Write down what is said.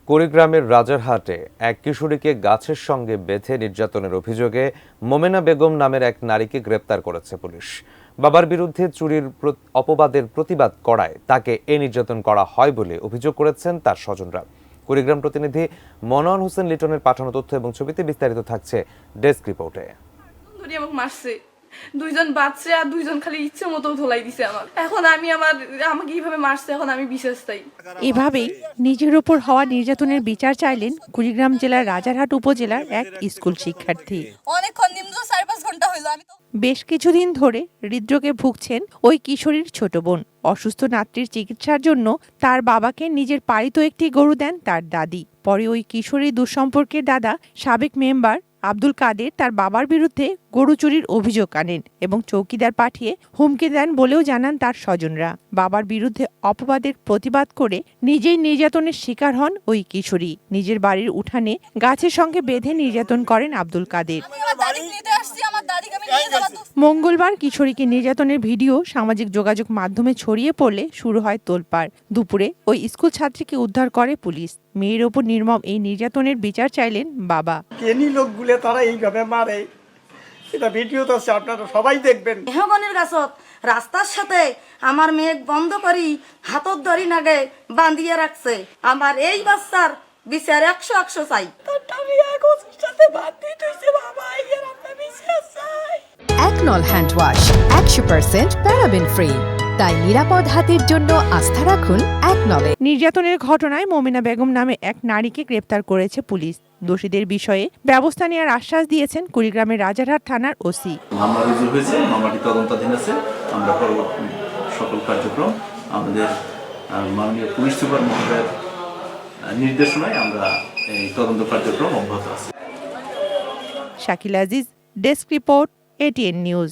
কুড়িগ্রামের রাজারহাটে এক কিশোরীকে গাছের সঙ্গে বেঁধে নির্যাতনের অভিযোগে মোমেনা বেগম নামের এক নারীকে গ্রেপ্তার করেছে পুলিশ। বাবার বিরুদ্ধে চুরির অপবাদের প্রতিবাদ করায় তাকে এ নির্যাতন করা হয় বলে অভিযোগ করেছেন তার স্বজনরা। কুড়িগ্রাম প্রতিনিধি মনোয়ার হোসেন লিটনের পাঠানো তথ্য এবং ছবিতে বিস্তারিত থাকছে ডেস্ক রিপোর্টে। দুইজন বাচ্চা দুইজন খালি ইচ্ছে মতো ধোলাই দিছে আমার। এখন আমাকে এইভাবে মারছে, এখন আমি বিশেষ চাই। এভাবেই নিজের উপর হওয়া নির্যাতনের বিচার চাইলেন কুড়িগ্রাম জেলার রাজারহাট উপজেলার এক স্কুল শিক্ষার্থী। অনেকক্ষণ নিম্ন 4-5 ঘন্টা হইলো। বেশ কিছুদিন ধরে হৃদরোগে ভুগছেন ওই কিশোরীর ছোট বোন। অসুস্থ নাতৃর চিকিৎসার জন্য তার বাবাকে নিজের পালিত একটি গরু দেন তার দাদি। পরে ওই কিশোরীর দুঃসম্পর্কের দাদা সাবেক মেম্বার আব্দুল কাদের তার বাবার বিরুদ্ধে গরু চুরির অভিযোগ আনেন এবং চৌকিদার পাঠিয়ে হুমকি দেন বলেও জানান তার স্বজনরা। বাবার বিরুদ্ধে অপবাদের প্রতিবাদ করে নিজেই নির্যাতনের শিকার হন ওই কিশোরী। নিজের বাড়ির উঠানে গাছের সঙ্গে বেঁধে নির্যাতন করেন আব্দুল কাদের। মঙ্গলবার কিশোরীকে নির্যাতনের ভিডিও সামাজিক যোগাযোগ মাধ্যমে ছড়িয়ে পড়লে শুরু হয় তোলপাড়। দুপুরে ওই স্কুল ছাত্রীকে উদ্ধার করে পুলিশ। মেয়ের ওপর নির্মম এই নির্যাতনের বিচার চাইলেন বাবা। কেনি লোকগুলো তারা এইভাবে মারে, এটা ভিডিও তো আপনারা সবাই দেখবেন। মেহগনির গাছত রাস্তার সাথে আমার মেঘ বন্ধ করি হাতত ধরি নাগে বাঁধিয়ে রাখছে। আমার এই বাচ্চার বিচার 100 চাই। একনল হ্যান্ড ওয়াশ 100% প্যারাবেন ফ্রি, তাই নিরাপদ হাতের জন্য আস্থা রাখুন একনলে। নির্যাতনের ঘটনায় মোমেনা বেগম নামে এক নারীকে গ্রেপ্তার করেছে পুলিশ। দোষীদের বিষয়ে ব্যবস্থা নেওয়ার আশ্বাস দিয়েছেন কুড়িগ্রামের রাজারহাট থানার ওসি। মামলা রুজু হয়েছে, মামলাটি তদন্তাধীন আছে। আমরা পরবর্তী সকল কার্যক্রম আমাদের মাননীয় পুলিশ সুপার মহোদয়ের নির্দেশনায় আমরা এই তদন্ত কার্যক্রম অব্যাহত আছে। Shakil Aziz, desk report, ATN news.